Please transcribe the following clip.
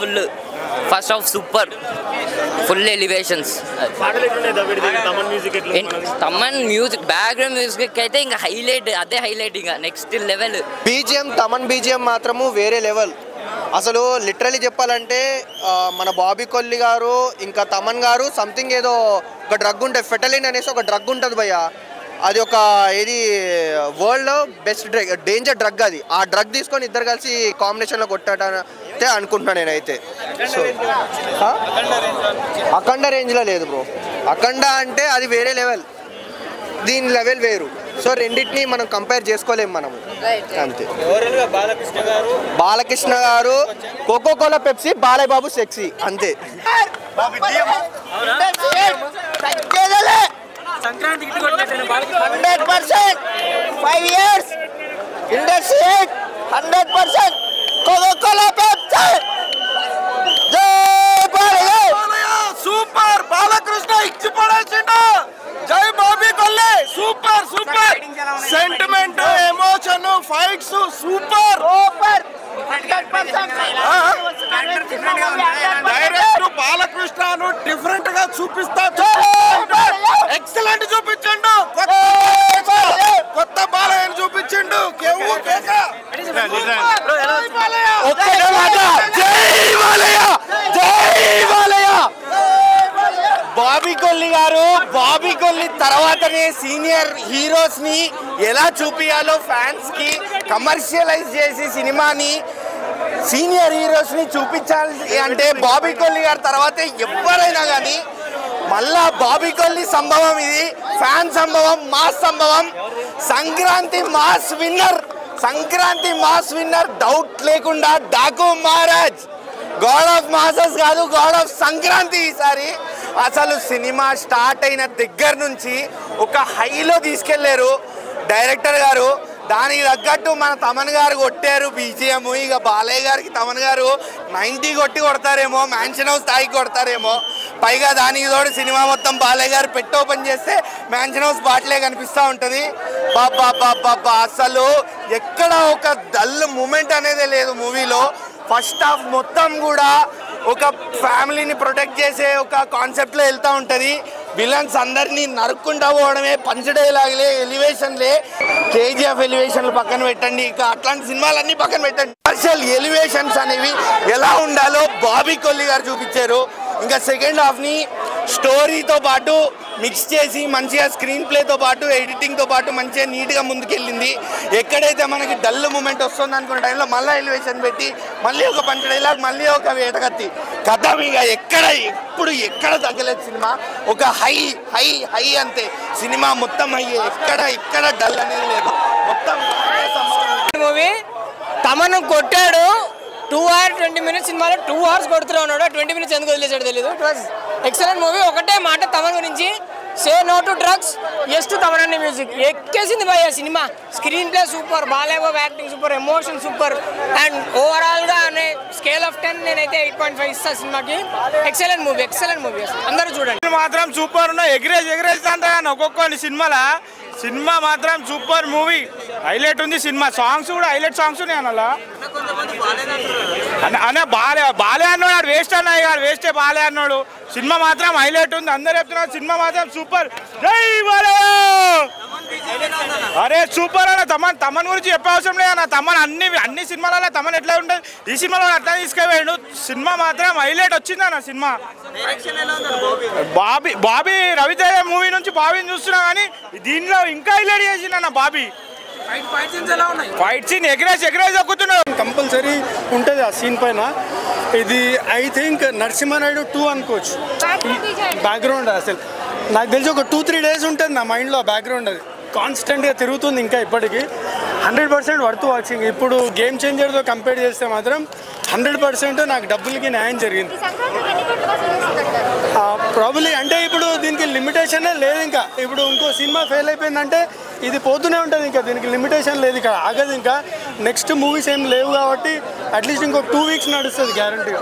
full. First half super. Full elevations. Taman music, background music అయితే ఇంకా highlight, అదే highlight, ఇంకా next level. BGM, Thaman BGM మాత్రము వేరే లెవెల్. అసలు లిటరలీ చెప్పాలంటే మన బాబీ కొల్లి గారు ఇంకా తమన్ గారు సంథింగ్ ఏదో ఒక డ్రగ్ ఉంటుంది, ఫెటలిన్ అనేసి ఒక డ్రగ్ ఉంటుంది భయ్య. అది ఒక ఇది వరల్డ్లో బెస్ట్ డ్రగ్, డేంజర్ డ్రగ్ అది. ఆ డ్రగ్ తీసుకొని ఇద్దరు కలిసి కాంబినేషన్లో కొట్టాటే అనుకుంటున్నాను నేనైతే. సో అఖండ రేంజ్లో లేదు బ్రో. అఖండ అంటే అది వేరే లెవెల్, దీని లెవెల్ వేరు. సో రెండింటిని మనం కంపేర్ చేసుకోలేము మనము, అంతే. Balakrishna garu Coca Cola Pepsi, Balayya Babu sexy, అంతే. Sankranti 100% 5 years industry 100% Coca Cola Pepsi. Jai Balayya, super. Balakrishna ఇచ్చి పడేసిండు. Jai Bobby Kolli, super super. Sentiment, emotion, fights super. Direct బాలకృష్ణను డిఫరెంట్ గా చూపిస్తా. ఎక్సలెంట్ చూపించండు. కొత్త బాలయ్యను చూపించిండు. బాబీ కొల్లి గారు, బాబీ కొల్లి తర్వాతనే సీనియర్ హీరోస్ ని ఎలా చూపియాలో ఫ్యాన్స్ కి కమర్షియలైజ్ చేసి సినిమాని సీనియర్ హీరోస్ ని చూపించాలి అంటే బాబీ కొల్లి గారి తర్వాతే ఎవరైనా కానీ మళ్ళా బాబీ కొల్లి సంభవం ఇది. ఫ్యాన్ సంభవం, మాస్ సంభవం. Sankranti mass winner, Sankranti mass winner doubt లేకుండా. Daaku Maharaj God of masses కాదు, గాడ్ ఆఫ్ సంక్రాంతి ఈసారి. అసలు సినిమా స్టార్ట్ అయిన దగ్గర నుంచి ఒక హైలో తీసుకెళ్లారు డైరెక్టర్ గారు. దానికి తగ్గట్టు మన తమన్ గారు కొట్టారు బీజిఎం. ఇక బాలయ్య గారికి తమన్ గారు 90 కొడతారేమో, మ్యాన్షన్ హౌస్ స్థాయికి కొడతారేమో. పైగా దానికి తోడు సినిమా మొత్తం బాలయ్య గారు పెట్టి ఓపెన్ చేస్తే మ్యాన్షన్ హౌస్ బాటిలే కనిపిస్తూ ఉంటుంది. బాబా బాబా అసలు ఎక్కడ ఒక డల్ మూమెంట్ అనేది లేదు మూవీలో. ఫస్ట్ హాఫ్ మొత్తం కూడా ఒక ఫ్యామిలీని ప్రొటెక్ట్ చేసే ఒక కాన్సెప్ట్లో వెళ్తూ ఉంటుంది. విలన్స్ అందరినీ నరుక్కుంటూ పోవడమే, పంచడేలాగలే, ఎలివేషన్లే. కేజీఎఫ్ ఎలివేషన్లు పక్కన పెట్టండి, ఇక అట్లాంటి సినిమాలన్నీ పక్కన పెట్టండి. కమర్షియల్ ఎలివేషన్స్ అనేవి ఎలా ఉండాలో బాబీ కొల్లి గారు చూపించారు. ఇంకా సెకండ్ హాఫ్ని స్టోరీతో పాటు మిక్స్ చేసి మంచిగా స్క్రీన్ ప్లేతో పాటు ఎడిటింగ్తో పాటు మంచిగా నీట్గా ముందుకెళ్ళింది. ఎక్కడైతే మనకి డల్ మూమెంట్ వస్తుంది అనుకున్న టైంలో మళ్ళీ ఎలివేషన్ పెట్టి మళ్ళీ ఒక పంచ డైలాగ్, మళ్ళీ ఒక వేటకత్తి కథ. ఇక ఎక్కడ తగ్గలేదు సినిమా. ఒక హై హై హై అంతే. సినిమా మొత్తం హై, ఎక్కడ డల్ అనేది లేదు. మొత్తం మూవీ తమను కొట్టాడు. 2 hours 20 minutes సినిమాలో 2 hours కొడుతూ ఉన్నాడు. 20 minutes ఎందుకు వదిలేసాడు తెలియదు. It was excellent movie. ఒకటే మాట తమన్ గురించి, say no to drugs, yes to Thaman అనే మ్యూజిక్. ఎక్కేసింది భయ్య సినిమా. Screenplay super, Balayya Babu acting super, emotion super. And ఓవరాల్గా అనే స్కేల్ ఆఫ్ 10 నేనైతే 8.5 ఇస్తాను సినిమాకి. Excellent movie, excellent movie. అందరూ చూడండి. మాత్రం సూపర్ ఉన్నాయి. ఎగిరేస్తా ఒక్కొక్క సినిమా మాత్రం సూపర్ మూవీ. హైలైట్ ఉంది సినిమా. సాంగ్స్ కూడా హైలైట్ సాంగ్స్ ఉన్నాయి అన్న. బాలే అన్నాడు వేస్ట్ అన్నాయి కాదు, వేస్టే బాలే అన్నాడు. సినిమా మాత్రం హైలైట్ ఉంది. అందరు చెప్తున్నారు సినిమా మాత్రం సూపర్. జై బాలయ్య. అరే సూపర్ అన్న. తమన్ గురించి చెప్పే అవసరం లేదన్న. తమన్ అన్ని సినిమాలలో తమన్ ఎట్లా ఉంటుంది, ఈ సినిమాలో అట్లా తీసుకెళ్ళాడు. సినిమా మాత్రం హైలైట్ వచ్చింది అన్న. సినిమా బాబీ రవితేజ మూవీ నుంచి బాబీని చూస్తున్నా కానీ దీనిలో ఇంకా హైలైట్ చేసింది అన్న బాబీ. ఫైట్ సీన్ ఎగరేసి ఎక్కుతున్నాడు. కంపల్సరీ ఉంటుంది ఆ సీన్ పైన. ఇది ఐ థింక్ నరసింహానాయుడు 2 అనుకోవచ్చు. బ్యాక్గ్రౌండ్ అసలు నాకు తెలిసి ఒక 2-3 days ఉంటుంది నా మైండ్లో బ్యాక్గ్రౌండ్. అది కాన్స్టెంట్గా తిరుగుతుంది ఇంకా ఇప్పటికీ. 100% వర్త్ వాచింగ్. ఇప్పుడు గేమ్ చేంజర్తో కంపేర్ చేస్తే మాత్రం 100% నాకు డబ్బులకి న్యాయం జరిగింది. ప్రాబబ్లీ అంటే ఇప్పుడు దీనికి లిమిటేషనే లేదు. ఇంకా ఇప్పుడు ఇంకో సినిమా ఫెయిల్ అయిపోయిందంటే ఇది పోతూనే ఉంటుంది. ఇంకా దీనికి లిమిటేషన్ లేదు, ఇక్కడ ఆగదు. ఇంకా నెక్స్ట్ మూవీస్ ఏం లేవు కాబట్టి అట్లీస్ట్ ఇంకొక 2 weeks నడుస్తుంది గ్యారంటీగా.